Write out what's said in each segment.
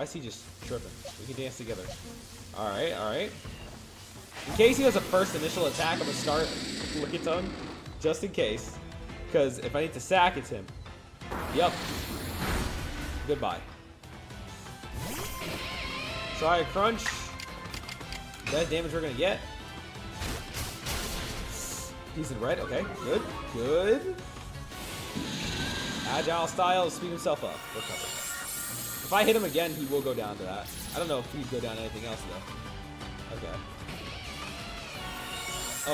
Why is he just tripping? We can dance together. Alright, alright. In case he has a first initial attack, I'm gonna start Lickitung. Just in case. Because if I need to sack, it's him. Yep. Goodbye. Try a crunch. That damage we're gonna get. He's in red. Okay, good. Good. Agile style, speed himself up. Recover. If I hit him again, he will go down to that. I don't know if he'd go down to anything else, though. Okay.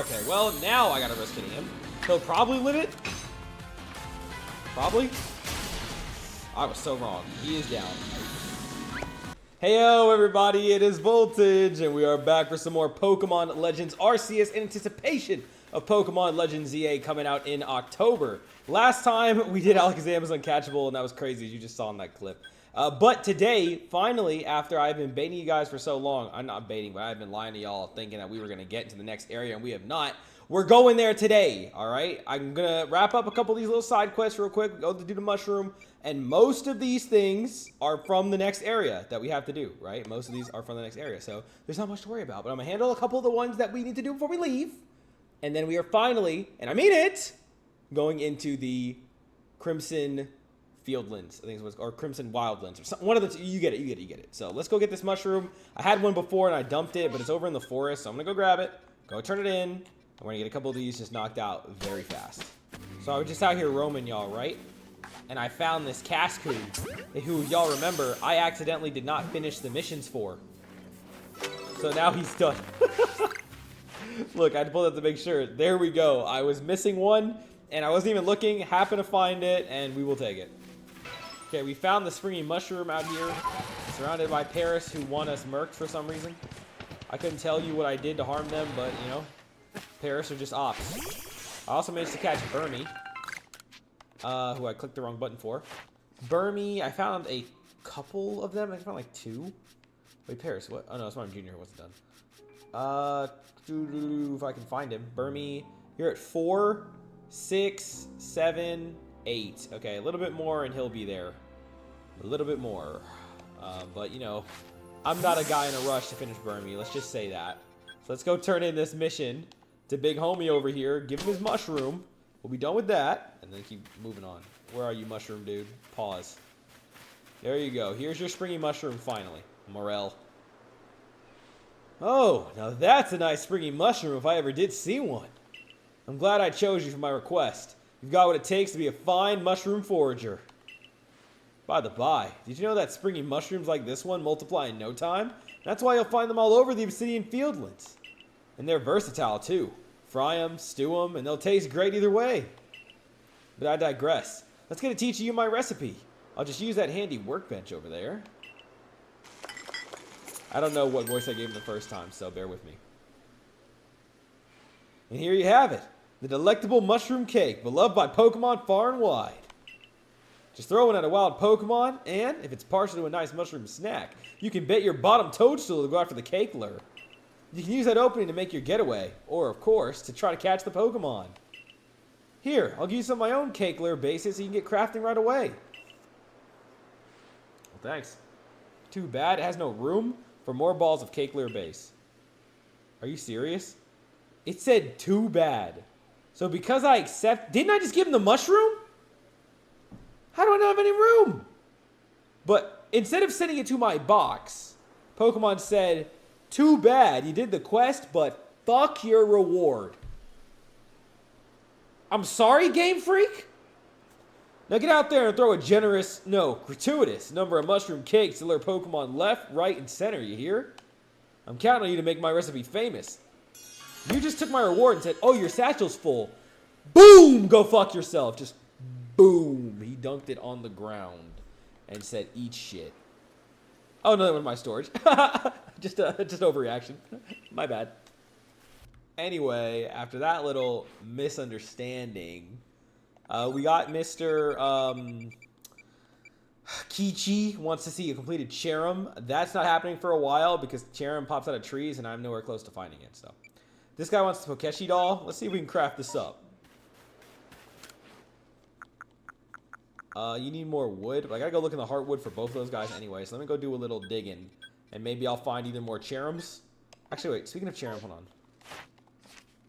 Okay, well, now I gotta risk hitting him. He'll probably live it. Probably. I was so wrong. He is down. Heyo, everybody. It is Voltage, and we are back for some more Pokemon Legends Arceus in anticipation of Pokemon Legends ZA coming out in October. Last time, we did Alakazam's Uncatchable, and that was crazy, as you just saw in that clip. But today, finally, after I've been baiting you guys for so long, I'm not baiting, but I've been lying to y'all thinking that we were going to get into the next area, and we have not. We're going there today, all right? I'm going to wrap up a couple of these little side quests real quick, go to do the mushroom, and most of these things are from the next area that we have to do, right? Most of these are from the next area, so there's not much to worry about, but I'm going to handle a couple of the ones that we need to do before we leave, and then we are finally, and I mean it, going into the Crimson Fieldlands, I think it was, or Crimson Wildlands, or something. One of the two. You get it, you get it, you get it. So let's go get this mushroom. I had one before and I dumped it, but it's over in the forest, so I'm gonna go grab it, go turn it in, and we're gonna get a couple of these just knocked out very fast. So I was just out here roaming, y'all, right? And I found this Cascoo, who y'all remember I accidentally did not finish the missions for. So now he's done. Look, I had to pull that to make sure. There we go. I was missing one, and I wasn't even looking. Happened to find it, and we will take it. Okay, we found the springy mushroom out here, surrounded by Paris, who want us murked for some reason. I couldn't tell you what I did to harm them, but, you know, Paris are just ops. I also managed to catch Burmy, who I clicked the wrong button for. Burmy, I found a couple of them. I found like 2. Wait, Paris, what? Oh, no, it's Martin Jr. who wasn't done. If I can find him. Burmy, you're at 4, 6, 7, 8. Okay, a little bit more and he'll be there. A little bit more. But, you know, I'm not a guy in a rush to finish Burmy. Let's just say that. So let's go turn in this mission to Big Homie over here. Give him his mushroom. We'll be done with that. And then keep moving on. Where are you, mushroom dude? Pause. There you go. Here's your springy mushroom finally. Morel. Oh, now that's a nice springy mushroom if I ever did see one. I'm glad I chose you for my request. You've got what it takes to be a fine mushroom forager. By the by, did you know that springy mushrooms like this one multiply in no time? That's why you'll find them all over the Obsidian Fieldlands. And they're versatile too. Fry them, stew them, and they'll taste great either way. But I digress. Let's get to teaching you my recipe. I'll just use that handy workbench over there. I don't know what voice I gave him the first time, so bear with me. And here you have it. The delectable mushroom cake, beloved by Pokemon far and wide. Just throw one at a wild Pokemon, and if it's partial to a nice mushroom snack, you can bet your bottom toadstool to go after the cake lure. You can use that opening to make your getaway, or, of course, to try to catch the Pokemon. Here, I'll give you some of my own cake lure bases so you can get crafting right away. Well, thanks. Too bad it has no room for more balls of cake lure base. Are you serious? It said too bad. So because I accept... Didn't I just give him the mushroom? How do I not have any room? But instead of sending it to my box, Pokemon said, too bad, you did the quest, but fuck your reward. I'm sorry, Game Freak? Now get out there and throw a generous, no, gratuitous number of mushroom cakes to lure Pokemon left, right, and center, you hear? I'm counting on you to make my recipe famous. You just took my reward and said, oh, your satchel's full. Boom! Go fuck yourself. Just boom. He dunked it on the ground and said, eat shit. Oh, no, that was my storage. just overreaction. My bad. Anyway, after that little misunderstanding, we got Mr. Kichi wants to see a completed Cherim. That's not happening for a while because Cherim pops out of trees and I'm nowhere close to finding it, so... This guy wants the Pokeshi doll. Let's see if we can craft this up. You need more wood, but I gotta go look in the heartwood for both of those guys anyway. So let me go do a little digging, and maybe I'll find either more cherums. Actually, wait. Speaking of cherub, hold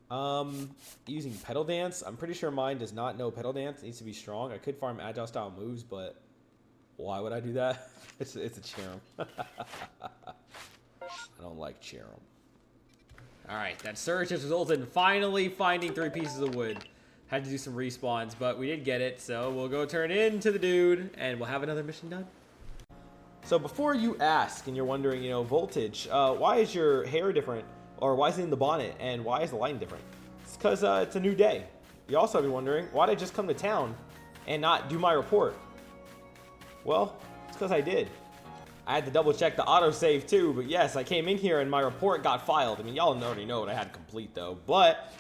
on. Using pedal dance. I'm pretty sure mine does not know pedal dance. It needs to be strong. I could farm agile style moves, but why would I do that? It's a cherub. I don't like cherub. All right, that search has resulted in finally finding 3 pieces of wood. Had to do some respawns, but we did get it, so we'll go turn into the dude, and we'll have another mission done. So before you ask, and you're wondering, you know, Voltage, why is your hair different? Or why is it in the bonnet? And why is the lighting different? It's because it's a new day. You also be wondering, why did I just come to town and not do my report? Well, it's because I did. I had to double check the autosave too, but yes, I came in here and my report got filed. I mean, y'all already know what I had to complete though, but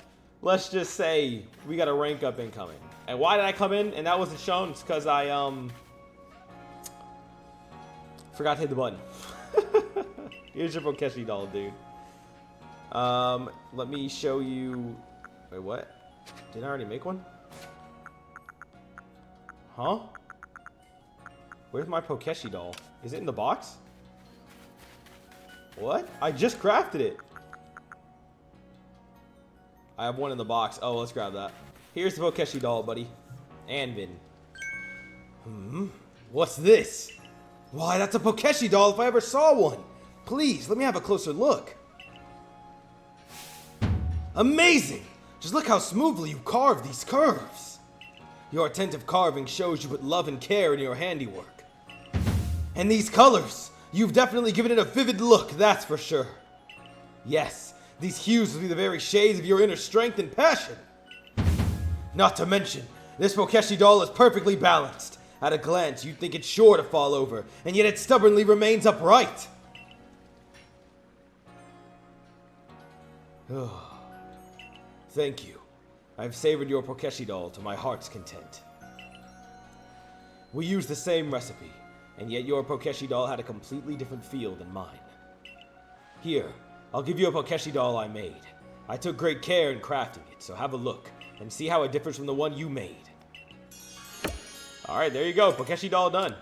let's just say we got a rank up incoming. And why did I come in and that wasn't shown? It's because I forgot to hit the button. Here's your Pokeshi doll, dude. Let me show you. Wait, what? Didn't I already make one? Huh? Where's my Pokeshi doll? Is it in the box? What? I just crafted it. I have one in the box. Oh, let's grab that. Here's the Pokeshi doll, buddy. Anvin. What's this? Why, that's a Pokeshi doll if I ever saw one. Please, let me have a closer look. Amazing! Just look how smoothly you carve these curves. Your attentive carving shows you put love and care in your handiwork. And these colors, you've definitely given it a vivid look, that's for sure. Yes, these hues will be the very shades of your inner strength and passion. Not to mention, this Pokeshi doll is perfectly balanced. At a glance, you'd think it's sure to fall over, and yet it stubbornly remains upright. Thank you. I've savored your Pokeshi doll to my heart's content. We used the same recipe, and yet your Pokeshi doll had a completely different feel than mine. Here, I'll give you a Pokeshi doll I made. I took great care in crafting it, so have a look, and see how it differs from the one you made. Alright, there you go. Pokeshi doll done.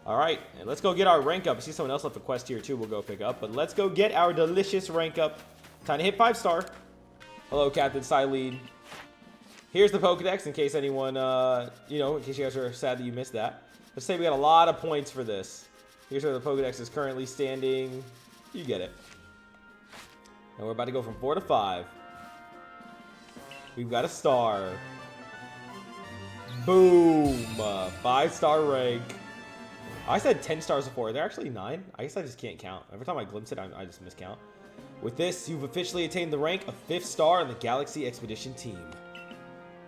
Alright, and let's go get our rank up. I see someone else left a quest here too we'll go pick up, but let's go get our delicious rank up. Time to hit 5-star. Hello, Captain Silene. Here's the Pokedex in case anyone, in case you guys are sad that you missed that. Let's say we got a lot of points for this. Here's where the Pokedex is currently standing. You get it. And we're about to go from 4 to 5. We've got a star. Boom. 5-star rank. I said 10 stars before. They're actually 9. I guess I just can't count. Every time I glimpse it, I just miscount. With this, you've officially attained the rank of 5th star in the Galaxy Expedition team.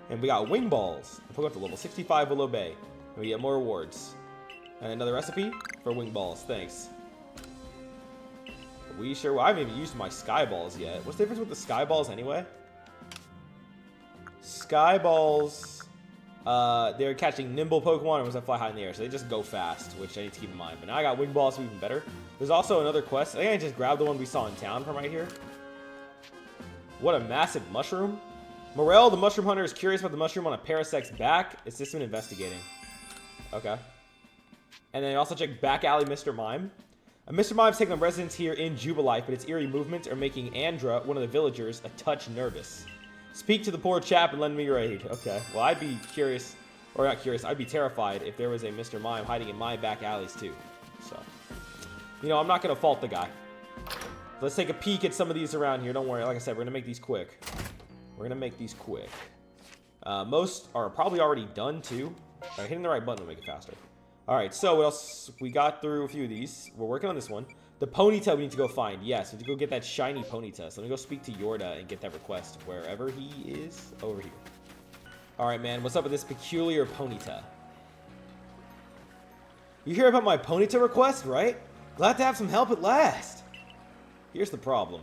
And we got wing balls. We'll go up to level 65 Willow Bay. And we get more rewards. And another recipe for wing balls. Thanks. I haven't even used my sky balls yet. What's the difference with the sky balls anyway? Sky balls, they're catching nimble Pokemon or was that fly high in the air, so they just go fast, which I need to keep in mind. But now I got wing balls, so even better. There's also another quest. I think I just grabbed the one we saw in town from right here. What a massive mushroom. Morel, the mushroom hunter, is curious about the mushroom on a Parasect's back. It's just been investigating. Okay. And then also check back alley Mr. Mime. Mr. Mime's taking up residence here in Jubilife, but its eerie movements are making Andra, one of the villagers, a touch nervous. Speak to the poor chap and lend me your aid. Okay, well, I'd be curious, or not curious, I'd be terrified if there was a Mr. Mime hiding in my back alleys too. So, I'm not going to fault the guy. Let's take a peek at some of these around here. Don't worry, like I said, we're going to make these quick. Most are probably already done too. Hitting the right button will make it faster. Alright, so what else? We got through a few of these. We're working on this one. The Ponyta we need to go find. Yes, we need to go get that shiny Ponyta. So let me go speak to Yorda and get that request wherever he is. Over here. Alright, man. What's up with this peculiar Ponyta? You hear about my Ponyta request, right? Glad to have some help at last. Here's the problem.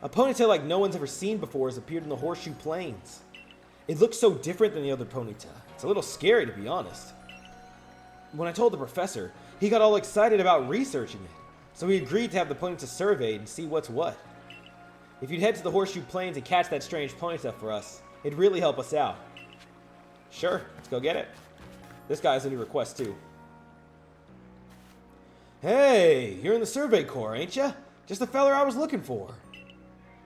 A Ponyta like no one's ever seen before has appeared in the Horseshoe Plains. It looks so different than the other Ponyta. It's a little scary, to be honest. When I told the professor, he got all excited about researching it. So we agreed to have the Ponyta surveyed and see what's what. If you'd head to the Horseshoe Plains and catch that strange Ponyta for us, it'd really help us out. Sure, let's go get it. This guy has a new request, too. Hey, you're in the Survey Corps, ain't ya? Just the feller I was looking for.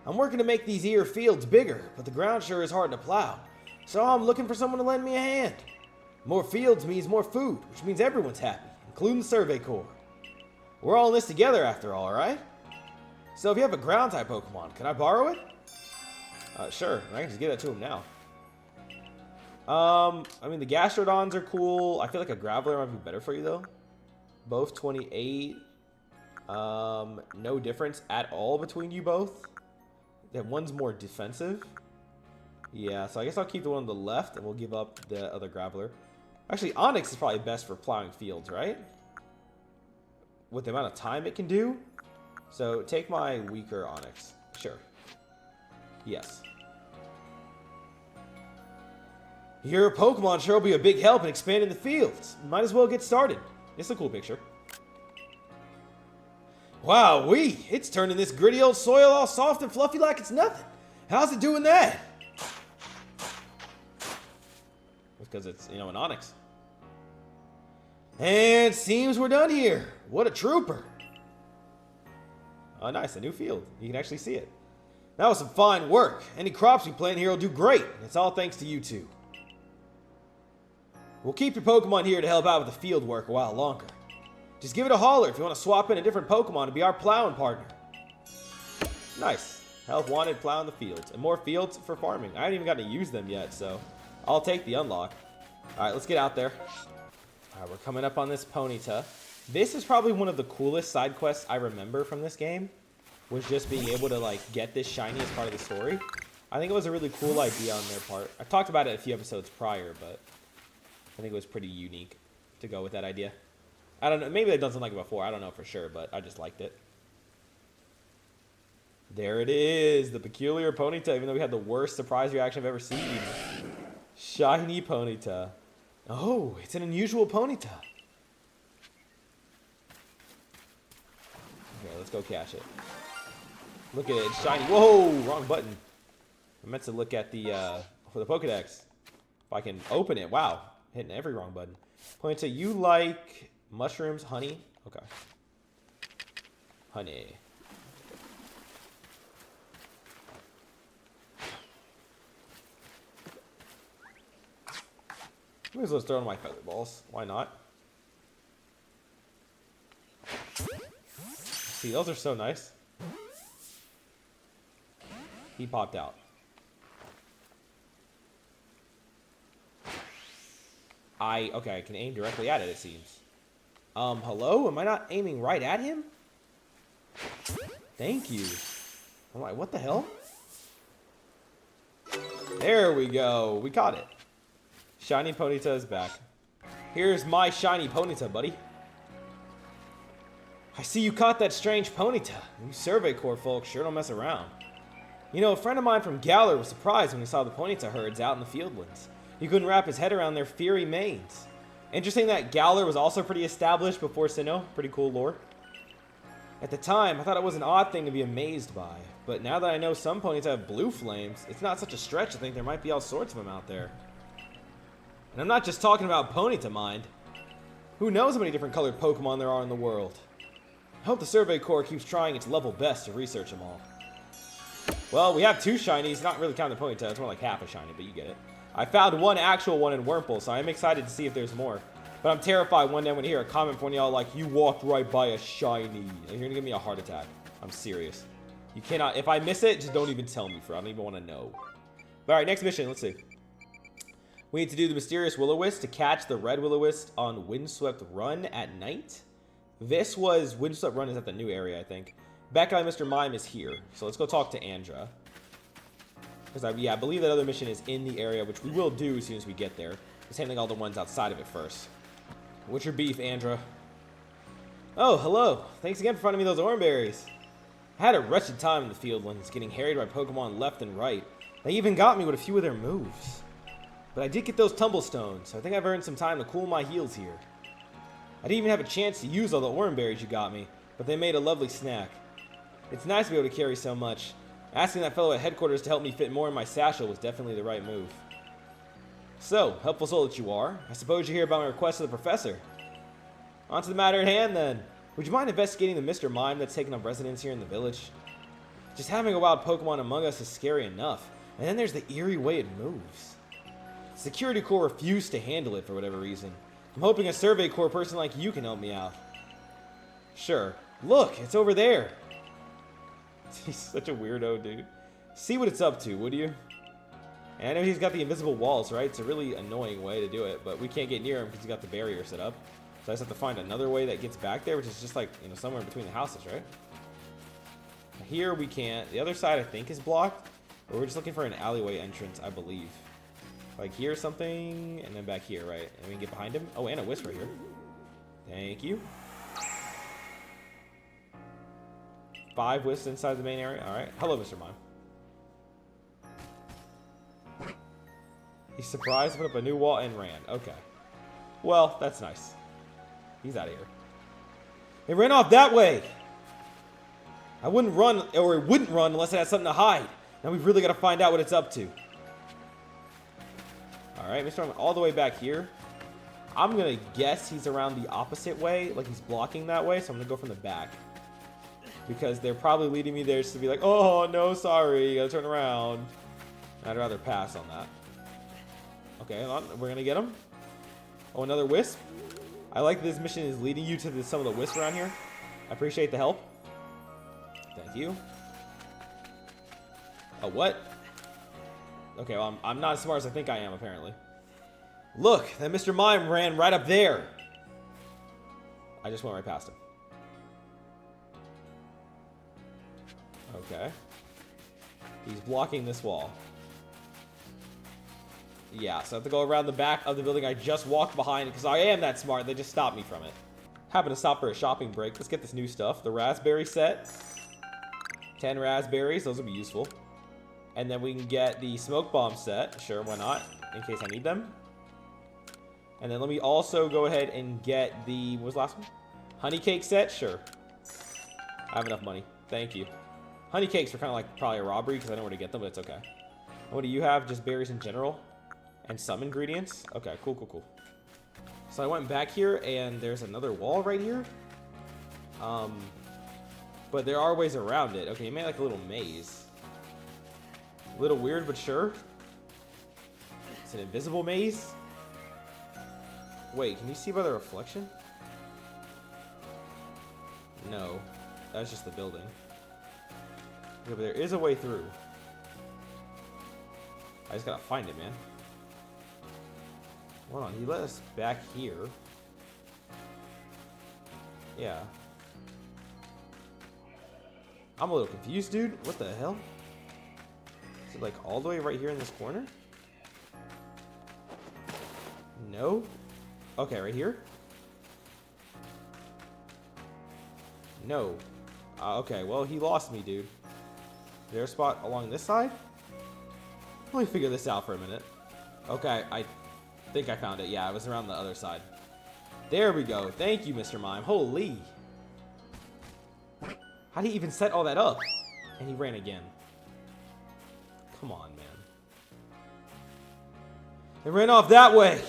I'm working to make these here fields bigger, but the ground sure is hard to plow. So I'm looking for someone to lend me a hand. More fields means more food, which means everyone's happy, including the Survey Corps. We're all in this together after all, right? So if you have a ground-type Pokemon, can I borrow it? Sure, I can just give that to him now. I mean, the Gastrodons are cool. I feel like a Graveler might be better for you, though. Both 28. No difference at all between you both. That one's more defensive. Yeah, so I guess I'll keep the one on the left, and we'll give up the other Graveler. Actually, Onix is probably best for plowing fields, right? With the amount of time it can do. So, take my weaker Onix. Sure. Yes. Your Pokemon sure will be a big help in expanding the fields. Might as well get started. It's a cool picture. Wow-wee! It's turning this gritty old soil all soft and fluffy like it's nothing. How's it doing that? Because it's, you know, an Onix. And seems we're done here. What a trooper. Oh, nice. A new field. You can actually see it. That was some fine work. Any crops we plant here will do great. And it's all thanks to you two. We'll keep your Pokemon here to help out with the field work a while longer. Just give it a holler if you want to swap in a different Pokemon to be our plowing partner. Nice. Help wanted plowing the fields. And more fields for farming. I haven't even gotten to use them yet, so I'll take the unlock. Alright, let's get out there. Alright, we're coming up on this Ponyta. This is probably one of the coolest side quests I remember from this game. Was just being able to, like, get this shiny as part of the story. I think it was a really cool idea on their part. I talked about it a few episodes prior, but I think it was pretty unique to go with that idea. I don't know. Maybe they've done something like it before. I don't know for sure, but I just liked it. There it is. The peculiar Ponyta, even though we had the worst surprise reaction I've ever seen. Shiny Ponyta. Oh, it's an unusual Ponyta. Okay, let's go catch it. Look at it. It's shiny. Whoa, wrong button. I meant to look at the, for the Pokedex. If I can open it. Wow. Hitting every wrong button. Ponyta, you like mushrooms, honey? Okay. Honey. Might as well throw in my feather balls. Why not? See, those are so nice. He popped out. Okay, I can aim directly at it, it seems. Hello? Am I not aiming right at him? Thank you. I'm like, what the hell? There we go. We caught it. Shiny Ponyta is back. Here's my shiny Ponyta, buddy. I see you caught that strange Ponyta. You Survey Corps folks sure don't mess around. You know, a friend of mine from Galar was surprised when he saw the Ponyta herds out in the fieldlands. He couldn't wrap his head around their fiery manes. Interesting that Galar was also pretty established before Sinnoh. Pretty cool lore. At the time, I thought it was an odd thing to be amazed by. But now that I know some Ponyta have blue flames, it's not such a stretch to think there might be all sorts of them out there. And I'm not just talking about Ponyta, mind. Who knows how many different colored Pokemon there are in the world. I hope the Survey Corps keeps trying its level best to research them all. Well, we have two shinies, not really counting the Ponyta. It's more like half a shiny, but you get it. I found one actual one in Wurmple, so I'm excited to see if there's more. But I'm terrified one day when I hear a comment from one of y'all like, you walked right by a shiny. You're gonna give me a heart attack. I'm serious. You cannot, if I miss it, just don't even tell me, for I don't even want to know. But alright, next mission, let's see. We need to do the mysterious Will-O-Wisp to catch the red Will-O-Wisp on Windswept Run at night. This was, Windswept Run is at the new area, I think. Bad Guy Mr. Mime is here, so let's go talk to Andra. Because I believe that other mission is in the area, which we will do as soon as we get there. Just handling all the ones outside of it first. What's your beef, Andra? Oh, hello. Thanks again for finding me those orange berries. I had a wretched time in the fieldlands, getting harried by Pokemon left and right. They even got me with a few of their moves. But I did get those tumblestones, so I think I've earned some time to cool my heels here. I didn't even have a chance to use all the orange berries you got me, but they made a lovely snack. It's nice to be able to carry so much. Asking that fellow at headquarters to help me fit more in my satchel was definitely the right move. So, helpful soul that you are, I suppose you hear about my request to the professor. On to the matter at hand, then. Would you mind investigating the Mr. Mime that's taken up residence here in the village? Just having a wild Pokemon among us is scary enough, and then there's the eerie way it moves. The Security Corps refused to handle it for whatever reason. I'm hoping a Survey Corps person like you can help me out. Sure. Look, it's over there. He's such a weirdo, dude. See what it's up to, would you? And I know he's got the invisible walls, right? It's a really annoying way to do it, but we can't get near him because he's got the barrier set up. So I just have to find another way that gets back there, which is just like, you know, somewhere between the houses, right? Here we can't. The other side I think is blocked, but we're just looking for an alleyway entrance, I believe. Like here or something, and then back here, right? And we can get behind him. Oh, and a wisp right here. Thank you. 5 wisps inside the main area. All right. Hello, Mr. Mime. He's surprised, put up a new wall, and ran. Okay. Well, that's nice. He's out of here. It ran off that way. I wouldn't run, or it wouldn't run unless it had something to hide. Now we've really got to find out what it's up to. All right, Mr. Mime, all the way back here. I'm going to guess he's around the opposite way, like he's blocking that way, so I'm going to go from the back. Because they're probably leading me there just to be like, oh, no, sorry, you got to turn around. I'd rather pass on that. Okay, hold on. We're going to get him. Oh, another wisp. I like that this mission is leading you to some of the wisps around here. I appreciate the help. Thank you. Oh, what? Okay, well, I'm not as smart as I think I am, apparently. Look, that Mr. Mime ran right up there. I just went right past him. Okay. He's blocking this wall. Yeah, so I have to go around the back of the building I just walked behind because I am that smart. They just stopped me from it. Happened to stop for a shopping break. Let's get this new stuff. The raspberry set. 10 raspberries. Those will be useful. And then we can get the smoke bomb set. Sure, why not? In case I need them. And then let me also go ahead and get the... What was the last one? Honey cake set? Sure. I have enough money. Thank you. Honey cakes are kind of like probably a robbery because I know where to get them, but it's okay. And what do you have? Just berries in general? And some ingredients? Okay, cool, cool, cool. So I went back here, and there's another wall right here. But there are ways around it. Okay, you made like a little maze. A little weird, but sure. It's an invisible maze. Wait, can you see by the reflection? No. That's just the building. Yeah, but there is a way through. I just gotta find it, man. Hold on, he let us back here. Yeah. I'm a little confused, dude. What the hell? Is it like all the way right here in this corner? No? Okay, right here? No. Okay, well, he lost me, dude. Is there a spot along this side? Let me figure this out for a minute. Okay, I think I found it. Yeah, it was around the other side. There we go. Thank you, Mr. Mime. Holy. How did he even set all that up? And he ran again. Come on, man. It ran off that way.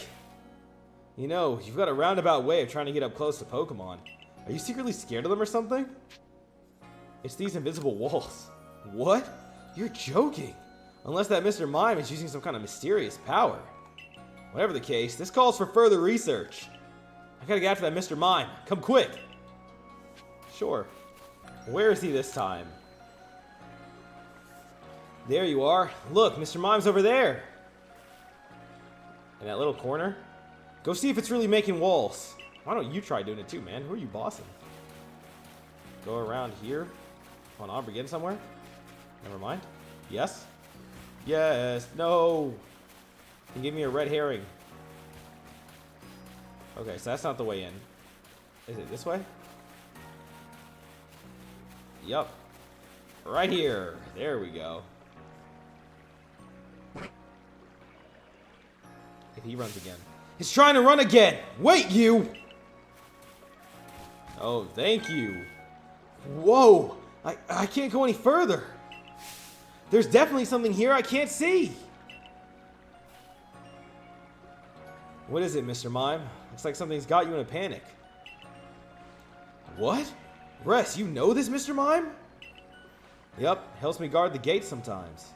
You know, you've got a roundabout way of trying to get up close to Pokemon. Are you secretly scared of them or something? It's these invisible walls. What? You're joking. Unless that Mr. Mime is using some kind of mysterious power. Whatever the case, this calls for further research. I gotta get after that Mr. Mime. Come quick. Sure. Where is he this time? There you are. Look, Mr. Mime's over there. In that little corner. Go see if it's really making walls. Why don't you try doing it too, man? Who are you bossing? Go around here. Hold on, we're getting somewhere? Never mind. Yes? Yes. No. You gave me a red herring. Okay, so that's not the way in. Is it this way? Yup. Right here. There we go. If he runs again. He's trying to run again! Wait, you! Oh, thank you. Whoa! I can't go any further. There's definitely something here I can't see. What is it, Mr. Mime? Looks like something's got you in a panic. What? Ress, you know this, Mr. Mime? Yep, helps me guard the gate sometimes.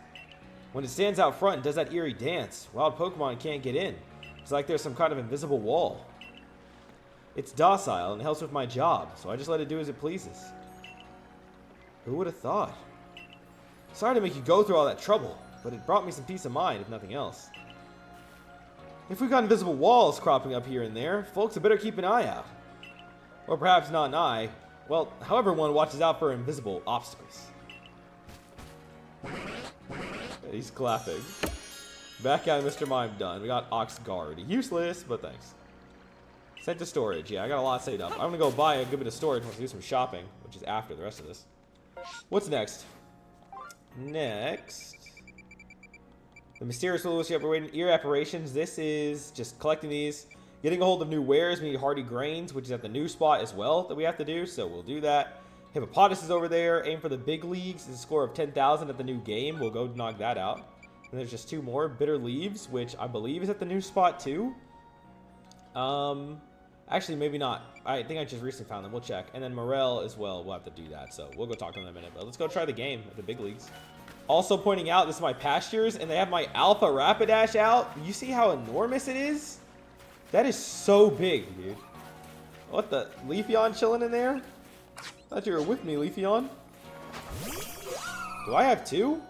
When it stands out front and does that eerie dance, wild Pokemon can't get in. It's like there's some kind of invisible wall. It's docile and helps with my job, so I just let it do as it pleases. Who would have thought? Sorry to make you go through all that trouble, but it brought me some peace of mind, if nothing else. If we've got invisible walls cropping up here and there, folks had better keep an eye out. Or perhaps not an eye. Well, however one watches out for invisible obstacles. He's clapping. Back out, Mr. Mime done. We got Ox Guard. Useless, but thanks. Sent to storage. Yeah, I got a lot saved up. I'm gonna go buy a good bit of storage once I do some shopping, which is after the rest of this. What's next? Next, the mysterious Lewis ear apparitions. This is just collecting these, getting a hold of new wares. We need hardy grains, which is at the new spot as well that we have to do, so we'll do that. Hippopotamus is over there. Aim for the big leagues. It's a score of 10,000 at the new game. We'll go knock that out. And there's just two more. Bitter Leaves, which I believe is at the new spot too. Actually, maybe not. I think I just recently found them. We'll check. And then Morel as well. We'll have to do that. So we'll go talk to them in a minute. But let's go try the game at the big leagues. Also pointing out, this is my pastures, and they have my Alpha Rapidash out. You see how enormous it is? That is so big, dude. What the? Leafeon chilling in there? Thought you were with me, Leafeon. Do I have two?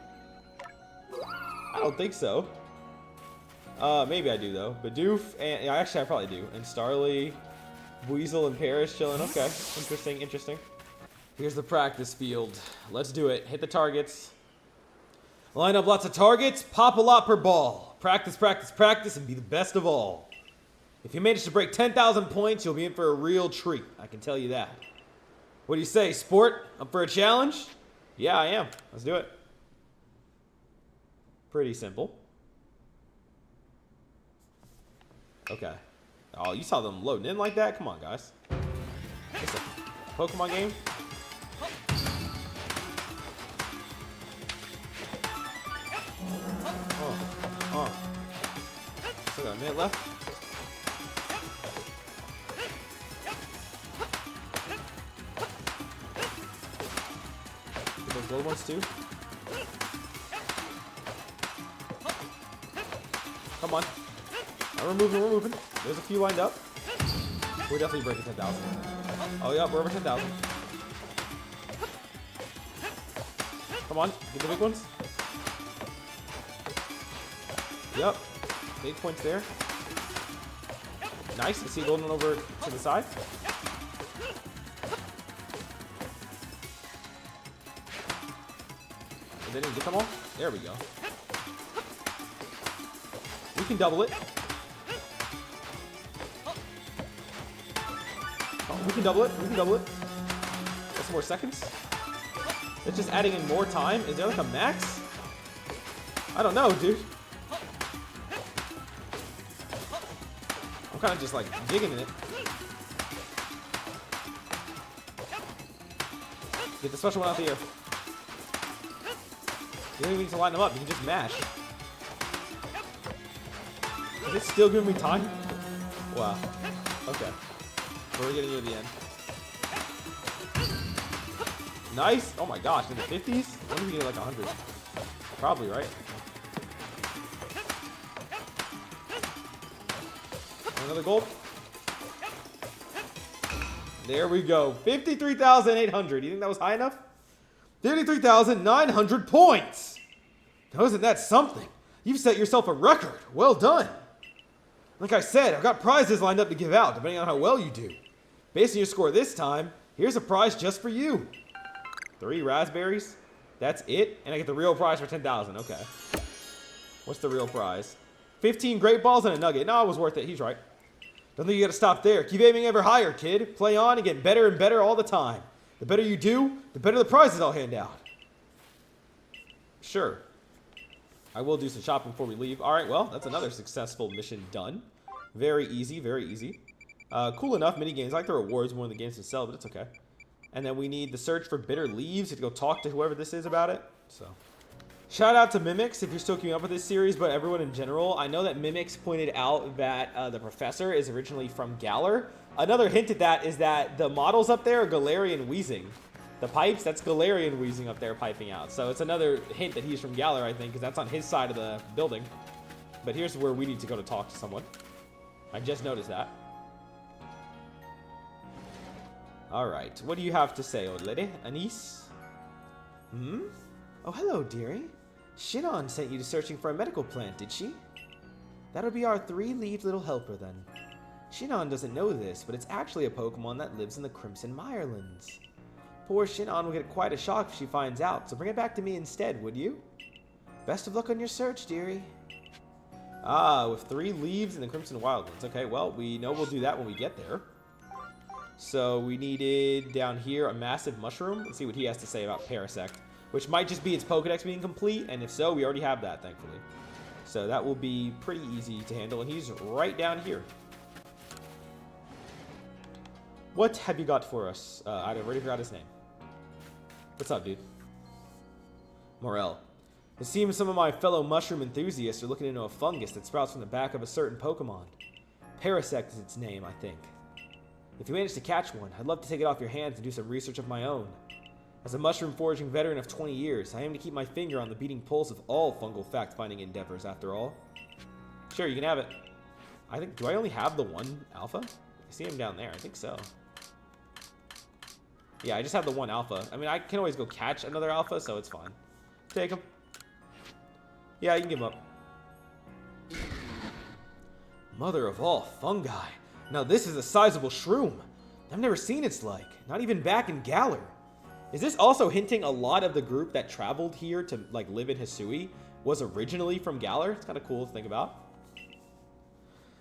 I don't think so. Maybe I do though. Bidoof and yeah, actually I probably do. And Starly, Weasel, and Parrish chilling. Okay, interesting, interesting. Here's the practice field. Let's do it. Hit the targets. Line up lots of targets. Pop a lot per ball. Practice, practice, practice, and be the best of all. If you manage to break 10,000 points, you'll be in for a real treat. I can tell you that. What do you say, sport? Up for a challenge? Yeah, I am. Let's do it. Pretty simple. Okay. Oh, you saw them loading in like that? Come on, guys. It's a Pokemon game. Still got a minute left. Get those low ones too. Come on. We're moving. There's a few lined up. We're definitely breaking 10,000. Oh, yeah, we're over 10,000. Come on, get the big ones. Yep. 8 points there. Nice. I see a golden one over to the side. Did anyone get them all? There we go. We can double it. Oh, we can double it. We can double it. Got some more seconds. It's just adding in more time. Is there like a max? I don't know, dude. I'm kind of just like digging in it. Get the special one out the air. You don't even need to line them up. You can just mash. Is it still giving me time? Wow. Okay. We're getting near the end. Nice. Oh my gosh. In the 50s? When did we get like 100? Probably, right? Another gold. There we go. 53,800. You think that was high enough? 33,900 points. Now, isn't that something? You've set yourself a record. Well done. Like I said, I've got prizes lined up to give out, depending on how well you do. Based on your score this time, here's a prize just for you. 3 raspberries. That's it? And I get the real prize for 10,000. Okay. What's the real prize? 15 great balls and a nugget. No, it was worth it. He's right. Don't think you gotta stop there. Keep aiming ever higher, kid. Play on and get better and better all the time. The better you do, the better the prizes I'll hand out. Sure. I will do some shopping before we leave. All right, well, that's another successful mission done. Very easy, very easy. Cool enough mini games. I like the rewards more than the games themselves, but it's okay. And then we need the search for bitter leaves. You have to go talk to whoever this is about it. So, Shout out to Mimics if you're still keeping up with this series, but everyone in general. I know that Mimics pointed out that the professor is originally from Galar. Another hint at that is that the models up there are Galarian wheezing. The pipes, that's Galarian wheezing up there piping out. So it's another hint that he's from Galar, I think, because that's on his side of the building. But here's where we need to go to talk to someone. I just noticed that. Alright, what do you have to say, old lady? Anise? Hmm? Oh, hello, dearie. Shinon sent you to searching for a medical plant, did she? That'll be our 3-leaved little helper, then. Shinon doesn't know this, but it's actually a Pokemon that lives in the Crimson Mirelands. Poor Shinon will get quite a shock if she finds out, so bring it back to me instead, would you? Best of luck on your search, dearie. Ah, with 3 leaves in the Crimson Wildlands. Okay, well, we know we'll do that when we get there. So we needed, down here, a massive mushroom. Let's see what he has to say about Parasect, which might just be its Pokedex being complete, and if so, we already have that, thankfully. So that will be pretty easy to handle, and he's right down here. What have you got for us? I already forgot his name. What's up, dude? Morel. It seems some of my fellow mushroom enthusiasts are looking into a fungus that sprouts from the back of a certain Pokemon. Parasect is its name, I think. If you manage to catch one, I'd love to take it off your hands and do some research of my own. As a mushroom foraging veteran of 20 years, I aim to keep my finger on the beating pulse of all fungal fact-finding endeavors, after all. Sure, you can have it. I think, do I only have the one alpha? I see him down there, I think so. Yeah, I just have the one alpha. I mean, I can always go catch another alpha, so it's fine. Take him. Yeah, you can give him up. Mother of all fungi. Now this is a sizable shroom. I've never seen its like. Not even back in Galar. Is this also hinting a lot of the group that traveled here to like live in Hisui was originally from Galar? It's kind of cool to think about.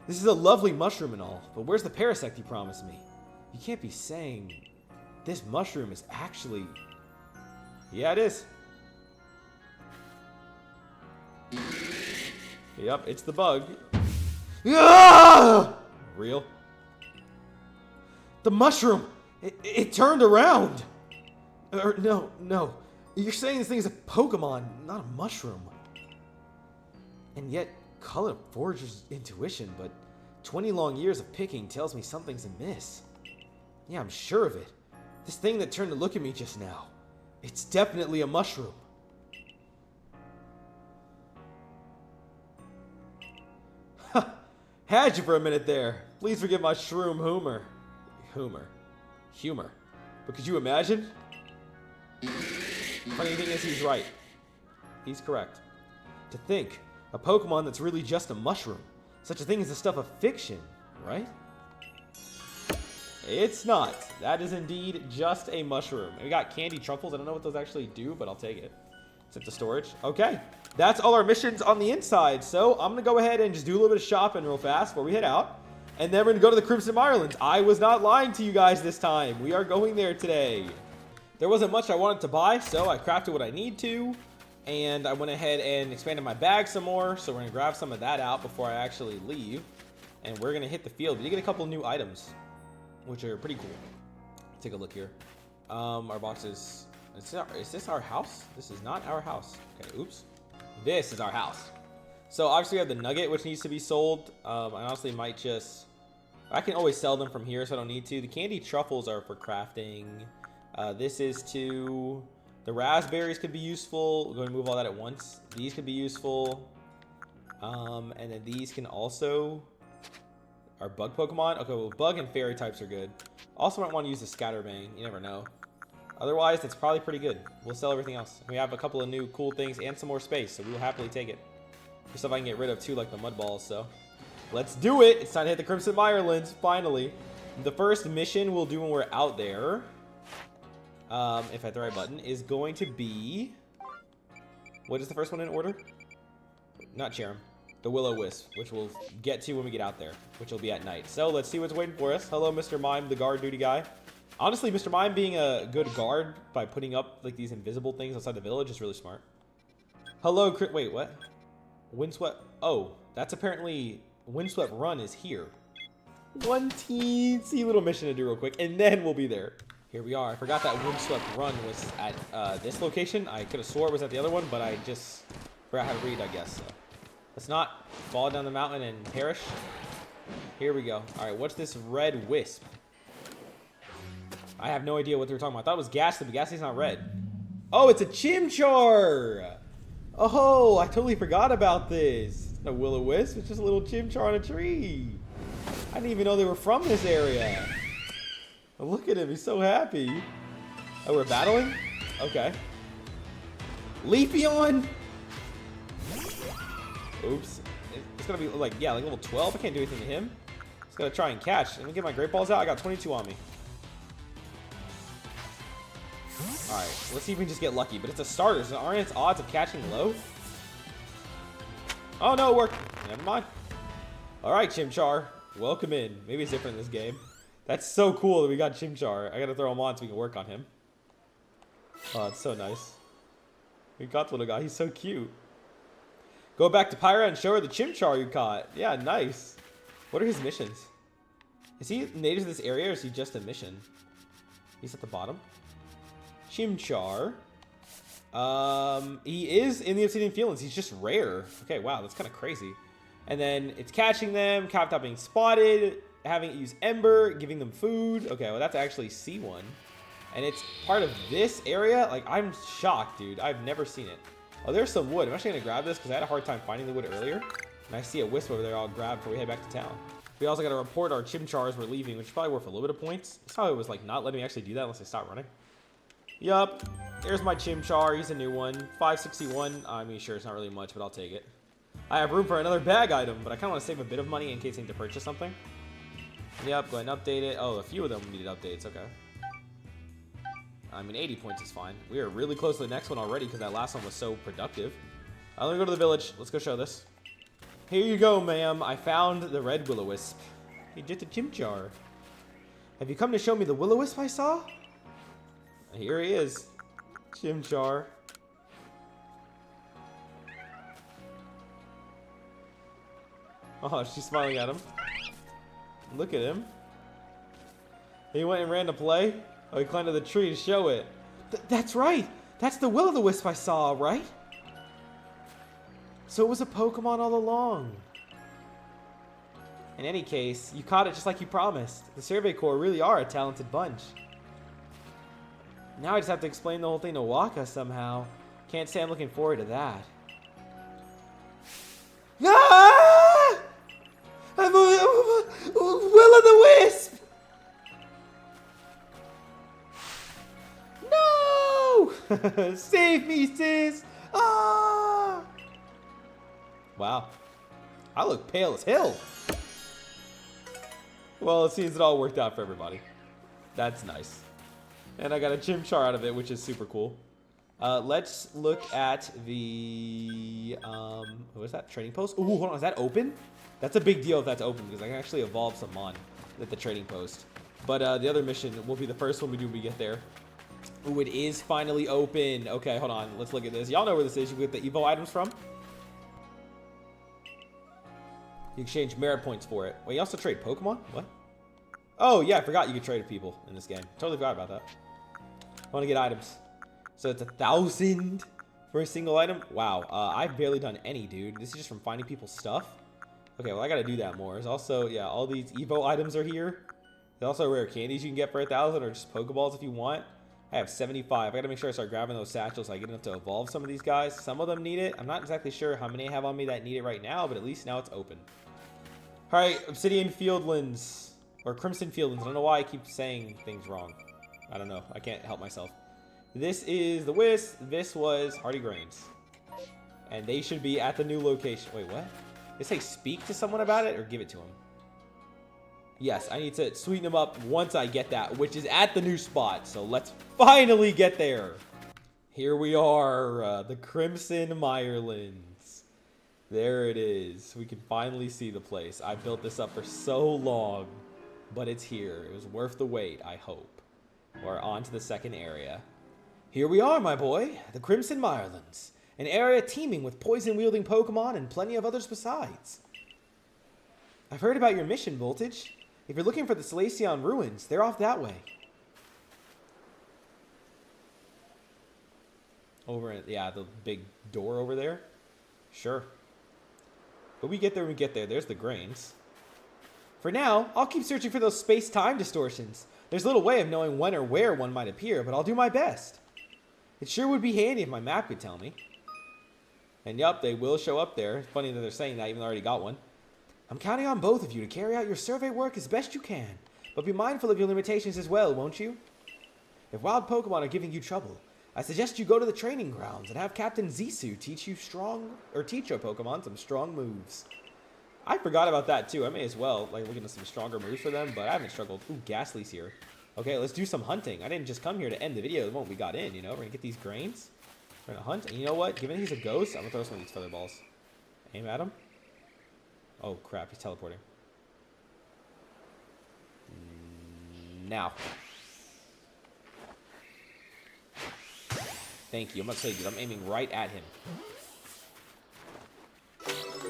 This is a lovely mushroom and all, but where's the Parasect you promised me? You can't be saying this mushroom is actually... Yeah, it is. Yep, it's the bug. Ah! Real? The mushroom! It turned around! Or, no. You're saying this thing is a Pokemon, not a mushroom. And yet, call it a forager's intuition, but 20 long years of picking tells me something's amiss. Yeah, I'm sure of it. This thing that turned to look at me just now. It's definitely a mushroom. Had you for a minute there. Please forgive my shroom humor. But could you imagine? Funny thing is, he's right. He's correct. To think, a Pokemon that's really just a mushroom. Such a thing is the stuff of fiction, right? It's not. That is indeed just a mushroom. We got candy truffles. I don't know what those actually do, but I'll take it. Set to storage. Okay. That's all our missions on the inside. So I'm going to go ahead and just do a little bit of shopping real fast before we head out. And then we're going to go to the Crimson Mirelands. I was not lying to you guys this time. We are going there today. There wasn't much I wanted to buy, so I crafted what I need to. And I went ahead and expanded my bag some more. So we're going to grab some of that out before I actually leave. And we're going to hit the field. We did get a couple new items, which are pretty cool. Take a look here. Our boxes. Is this our house? This is not our house. Okay, oops. This is our house. So obviously we have the nugget, which needs to be sold. I honestly might just... I can always sell them from here, so I don't need to. The candy truffles are for crafting. This is to... The raspberries could be useful. We're going to move all that at once. These could be useful. And then these can also... Are bug Pokemon? Okay, well, bug and fairy types are good. Also might want to use the Scatterbang. You never know. Otherwise, that's probably pretty good. We'll sell everything else. We have a couple of new cool things and some more space, so we will happily take it. There's stuff I can get rid of too, like the mud balls, so... Let's do it! It's time to hit the Crimson Mirelands, finally. The first mission we'll do when we're out there, if I hit the right button, is going to be... What is the first one in order? Not Cherim. The Will-O-Wisp, which we'll get to when we get out there, which will be at night. So let's see what's waiting for us. Hello, Mr. Mime, the guard duty guy. Honestly, Mr. Mime being a good guard by putting up like these invisible things outside the village is really smart. Hello, wait, what? Windswept. Oh, that's apparently Windswept Run is here. One teensy little mission to do real quick, and then we'll be there. Here we are. I forgot that Windswept Run was at this location. I could have swore it was at the other one, but I just forgot how to read, I guess. So let's not fall down the mountain and perish. Here we go. All right, what's this red wisp? I have no idea what they were talking about. I thought it was Ghastly, but Ghastly's not red. Oh, it's a Chimchar! Oh, I totally forgot about this. It's no Will-O-Wisp. It's just a little Chimchar on a tree. I didn't even know they were from this area. Oh, look at him. He's so happy. Oh, we're battling? Okay. Leafeon? Oops. It's going to be like, yeah, like level 12. I can't do anything to him. Just got to try and catch. Let me get my Great Balls out. I got 22 on me. Alright, let's see if we can just get lucky. But it's a starter, so aren't its odds of catching low? Oh, no, it worked. Never mind. Alright, Chimchar. Welcome in. Maybe it's different in this game. That's so cool that we got Chimchar. I gotta throw him on so we can work on him. Oh, it's so nice. We got the little guy. He's so cute. Go back to Pyra and show her the Chimchar you caught. Yeah, nice. What are his missions? Is he native to this area or is he just a mission? He's at the bottom. Chimchar. He is in the Obsidian Fieldlands. He's just rare. Okay, wow, that's kind of crazy. And then it's catching them, capped out being spotted, having it use Ember, giving them food. Okay, well, that's actually C1. And it's part of this area. Like, I'm shocked, dude. I've never seen it. Oh, there's some wood. I'm actually going to grab this because I had a hard time finding the wood earlier. And I see a wisp over there I'll grab before we head back to town. We also got to report our Chimchars we're leaving, which is probably worth a little bit of points. That's how it was, like, not letting me actually do that unless I stop running. Yup. There's my Chimchar. He's a new one. 561. I mean, sure, it's not really much, but I'll take it. I have room for another bag item, but I kind of want to save a bit of money in case I need to purchase something. Yep, go ahead and update it. Oh, a few of them needed updates. Okay. I mean, 80 points is fine. We are really close to the next one already because that last one was so productive. Let me go to the village. Let's go show this. Here you go, ma'am. I found the red Will-O-Wisp. You're just a Chimchar. Have you come to show me the Will-O-Wisp I saw? Here he is. Chimchar. Oh, she's smiling at him. Look at him. He went and ran to play. Oh, he climbed to the tree to show it. That's right. That's the Will-O-Wisp I saw, right? So it was a Pokemon all along. In any case, you caught it just like you promised. The Survey Corps really are a talented bunch. Now I just have to explain the whole thing to Waka somehow. Can't say I'm looking forward to that. Ah! I'm a Will-O-the-Wisp! No! Save me, sis! Ah! Wow. I look pale as hell. Well, it seems it all worked out for everybody. That's nice. And I got a Chimchar out of it, which is super cool. Let's look at the, what is that? Trading post? Ooh, hold on, is that open? That's a big deal if that's open, because I can actually evolve some Mon at the trading post. But the other mission will be the first one we do when we get there. Ooh, it is finally open. Okay, hold on, let's look at this. Y'all know where this is. You get the Evo items from. You exchange merit points for it. Wait, you also trade Pokemon? What? Oh, yeah, I forgot you could trade with people in this game. Totally forgot about that. I want to get items. So it's 1,000 for a single item? Wow, I've barely done any, dude. This is just from finding people's stuff. Okay, well, I got to do that more. There's also, yeah, all these Evo items are here. There's also rare candies you can get for 1,000 or just Pokeballs if you want. I have 75. I got to make sure I start grabbing those satchels so I get enough to evolve some of these guys. Some of them need it. I'm not exactly sure how many I have on me that need it right now, but at least now it's open. All right, Obsidian Fieldlands. Or Crimson Fieldlands. I don't know why I keep saying things wrong. I don't know. I can't help myself. This is the Wisp. This was Hardy Grains. And they should be at the new location. Wait, what? They say speak to someone about it or give it to them? Yes, I need to sweeten them up once I get that, which is at the new spot. So let's finally get there. Here we are, the Crimson MIRELANDs. There it is. We can finally see the place. I built this up for so long, but it's here. It was worth the wait, I hope. We're on to the second area. Here we are, my boy, the Crimson MIRELANDs, an area teeming with poison-wielding Pokemon and plenty of others besides. I've heard about your mission, Voltage. If you're looking for the Salacion ruins, they're off that way. Over at, yeah, the big door over there. Sure. But we get there when we get there. There's the grains. For now, I'll keep searching for those space-time distortions. There's little way of knowing when or where one might appear, but I'll do my best. It sure would be handy if my map could tell me. And yup, they will show up there. It's funny that they're saying that, even though I already got one. I'm counting on both of you to carry out your survey work as best you can. But be mindful of your limitations as well, won't you? If wild Pokemon are giving you trouble, I suggest you go to the training grounds and have Captain Zisu teach your Pokemon some strong moves. I forgot about that too. I may as well like look into some stronger moves for them, but I haven't struggled. Ooh, Ghastly's here. Okay, let's do some hunting. I didn't just come here to end the video the moment we got in, you know? We're gonna get these grains. We're gonna hunt. And you know what? Given he's a ghost, I'm gonna throw some of these feather balls. Aim at him. Oh crap, he's teleporting. Now. Thank you. I'm about to say, dude, I'm aiming right at him.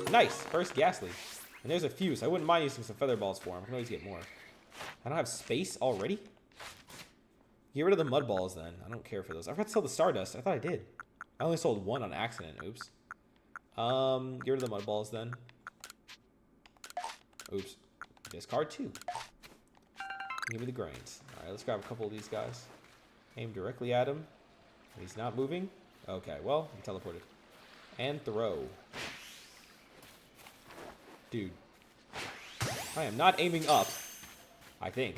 Nice. First Ghastly. And there's a few, so I wouldn't mind using some feather balls for him. I can always get more. I don't have space already? Get rid of the mud balls then. I don't care for those. I forgot to sell the Stardust. I thought I did. I only sold one on accident. Oops. Get rid of the mud balls then. Oops. Discard 2. Give me the grains. Alright, let's grab a couple of these guys. Aim directly at him. He's not moving. Okay, well, he teleported. And throw. Dude. I am not aiming up. I think.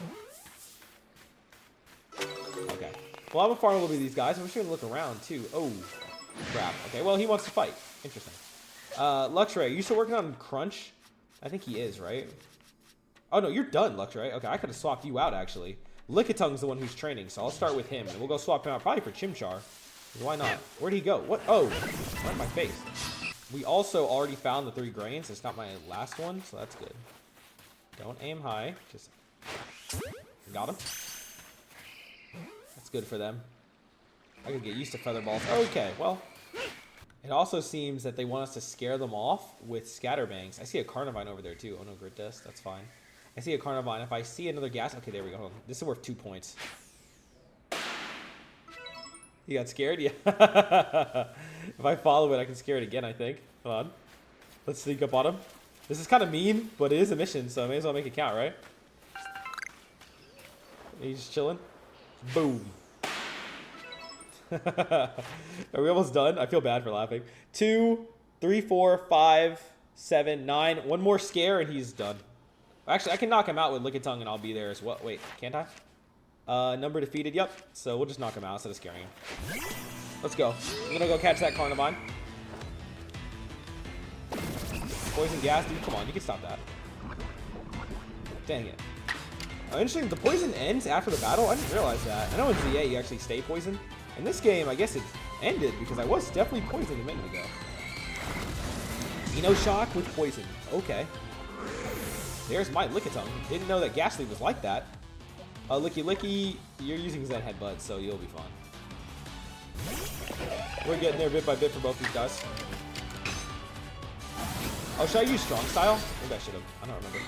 Okay. Well, I'm gonna farm a little bit of these guys. I'm just gonna look around too. Oh, crap. Okay, well, he wants to fight. Interesting. Luxray, you still working on Crunch? I think he is, right? Oh, no, you're done, Luxray. Okay, I could have swapped you out, actually. Lickitung's the one who's training, so I'll start with him. And we'll go swap him out probably for Chimchar. Why not? Where'd he go? What? Oh, right in my face. We also already found the 3 grains. It's not my last one, so that's good. Don't aim high. Just got him. That's good for them. I could get used to feather balls. Okay, well. It also seems that they want us to scare them off with Scatterbangs. I see a Carnivine over there, too. Oh, no, Grit Dust. That's fine. I see a Carnivine. If I see another gas... Okay, there we go. Hold on. This is worth 2 points. You got scared? Yeah. If I follow it, I can scare it again, I think. Hold on. Let's sneak up on him. This is kind of mean, but it is a mission, so I may as well make it count, right? He's just chilling. Boom. Are we almost done? I feel bad for laughing. 2, 3, 4, 5, 7, 9. One more scare and he's done. Actually, I can knock him out with Lickitung and I'll be there as well. Wait, can't I? Number defeated. Yep. So we'll just knock him out instead of scaring him. Let's go. I'm gonna go catch that Carnivine. Poison gas, dude. Come on, you can stop that. Dang it. Interesting. The poison ends after the battle. I didn't realize that. I know in ZA you actually stay poisoned. In this game, I guess it ended because I was definitely poisoned a minute ago. Shock with poison. Okay. There's my Lickitung. Didn't know that Ghastly was like that. Licky, you're using Zen Headbutt, so you'll be fine. We're getting there bit by bit for both these guys. Oh, should I use Strong Style? Maybe I should have. I don't remember.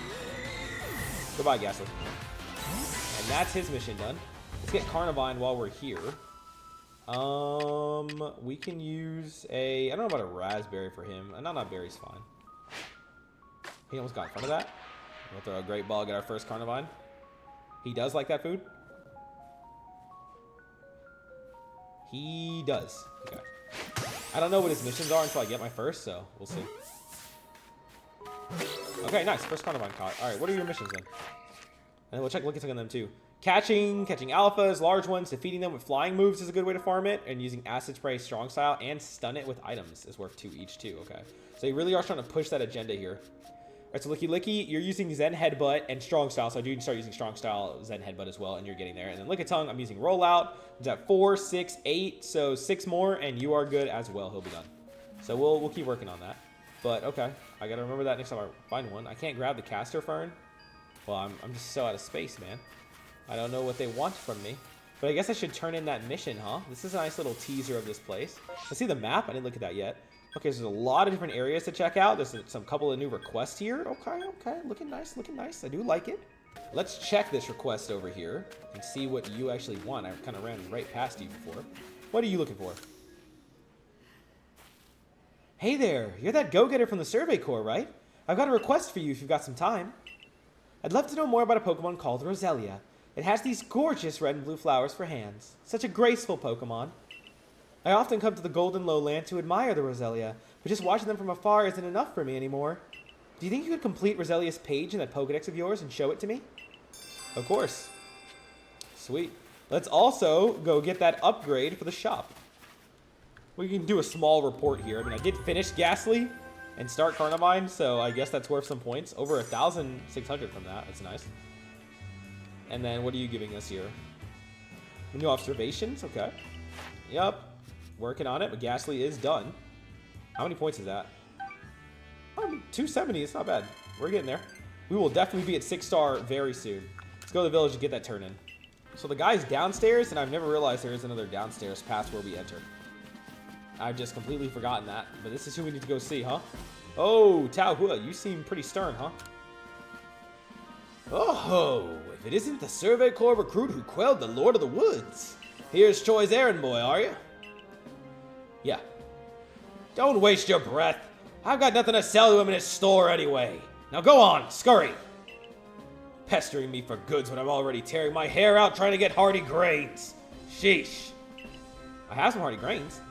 Goodbye, Ghastly. And that's his mission done. Let's get Carnivine while we're here. We can use a... I don't know about a Raspberry for him. No, not berry's fine. He almost got in front of that. We'll throw a Great Ball, get our first Carnivine. He does like that food? He does. Okay. I don't know what his missions are until I get my first, so we'll see. Okay, nice. First Carnivine caught. Alright, what are your missions then? And we'll check Lickitung on them too. Catching alphas, large ones, defeating them with flying moves is a good way to farm it, and using Acid Spray, Strong Style, and stun it with items is worth 2 each too. Okay, so you really are trying to push that agenda here. Alright, so Licky, you're using Zen Headbutt and Strong Style, so I do start using Strong Style, Zen Headbutt as well, and you're getting there. And then Lickitung, I'm using Rollout. He's at 4, 6, 8, so 6 more, and you are good as well. He'll be done. So we'll keep working on that. But okay, I gotta remember that next time I find one. I can't grab the Caster Fern. Well, I'm just so out of space, man. I don't know what they want from me. But I guess I should turn in that mission, huh? This is a nice little teaser of this place. Let's see the map. I didn't look at that yet. Okay, so there's a lot of different areas to check out. There's some couple of new requests here. Okay. Looking nice, looking nice. I do like it. Let's check this request over here and see what you actually want. I kind of ran right past you before. What are you looking for? Hey there, you're that go-getter from the Survey Corps, right? I've got a request for you if you've got some time. I'd love to know more about a Pokemon called Roselia. It has these gorgeous red and blue flowers for hands. Such a graceful Pokemon. I often come to the Golden Lowland to admire the Roselia, but just watching them from afar isn't enough for me anymore. Do you think you could complete Roselia's page in that Pokedex of yours and show it to me? Of course. Sweet. Let's also go get that upgrade for the shop. We can do a small report here. I mean, I did finish Ghastly and start Carnivine, so I guess that's worth some points. Over 1,600 from that. That's nice. And then what are you giving us here? New observations? Okay. Yep. Working on it, but Ghastly is done. How many points is that? 270. It's not bad. We're getting there. We will definitely be at 6-star very soon. Let's go to the village and get that turn in. So the guy's downstairs, and I've never realized there is another downstairs past where we enter. I've just completely forgotten that. But this is who we need to go see, huh? Oh, Tao Hua, you seem pretty stern, huh? Oh, if it isn't the Survey Corps recruit who quelled the Lord of the Woods. Here's Choi's errand boy, are you? Yeah. Don't waste your breath. I've got nothing to sell to him in his store anyway. Now go on, scurry. Pestering me for goods when I'm already tearing my hair out trying to get hardy grains. Sheesh. I have some hardy grains.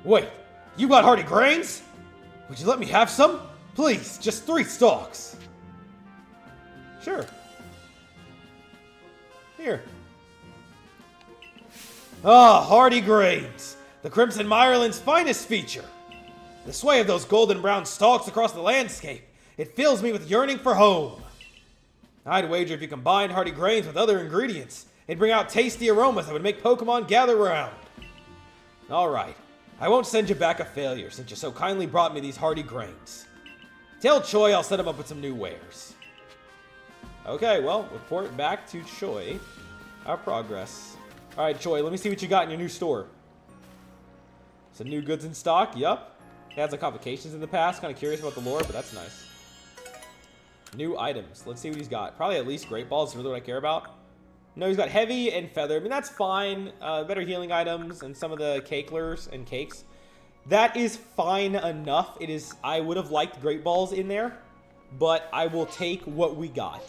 Wait, you got hardy grains? Would you let me have some? Please, just 3 stalks. Sure. Here. Ah, hardy grains. The Crimson MIRELANDS' finest feature. The sway of those golden brown stalks across the landscape. It fills me with yearning for home. I'd wager if you combined hardy grains with other ingredients, it'd bring out tasty aromas that would make Pokemon gather round. Alright, I won't send you back a failure since you so kindly brought me these hardy grains. Tell Choi I'll set him up with some new wares. Okay, well, report back to Choi. Our progress. Alright, Choi, let me see what you got in your new store. Some new goods in stock, yup. He had some complications in the past, kind of curious about the lore, but that's nice. New items. Let's see what he's got. Probably at least Great Balls is really what I care about. No, he's got Heavy and Feather. I mean, that's fine. Better healing items and some of the cakelers and cakes. That is fine enough. It is. I would have liked Great Balls in there, but I will take what we got.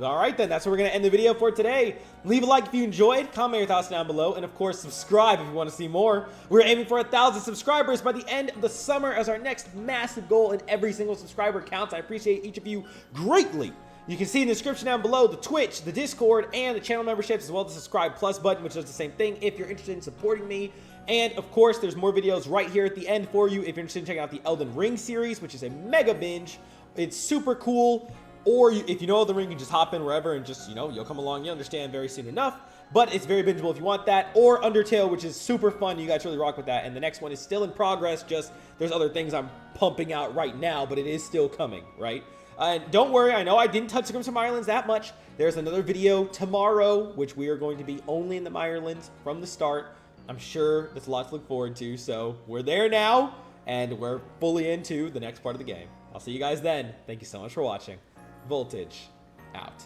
All right, then. That's where we're going to end the video for today. Leave a like if you enjoyed. Comment your thoughts down below. And, of course, subscribe if you want to see more. We're aiming for 1,000 subscribers by the end of the summer as our next massive goal, and every single subscriber counts. I appreciate each of you greatly. You can see in the description down below the Twitch, the Discord, and the channel memberships, as well as the subscribe plus button, which does the same thing if you're interested in supporting me. And, of course, there's more videos right here at the end for you if you're interested in checking out the Elden Ring series, which is a mega binge. It's super cool. Or if you know Elden Ring, you can just hop in wherever and just, you'll come along. You'll understand very soon enough. But it's very bingeable if you want that. Or Undertale, which is super fun. You guys really rock with that. And the next one is still in progress. Just there's other things I'm pumping out right now, but it is still coming, right? And don't worry, I know I didn't touch the Crimson MIRELANDS that much. There's another video tomorrow, which we are going to be only in the MIRELANDS from the start. I'm sure that's a lot to look forward to. So we're there now, and we're fully into the next part of the game. I'll see you guys then. Thank you so much for watching. Voltage out.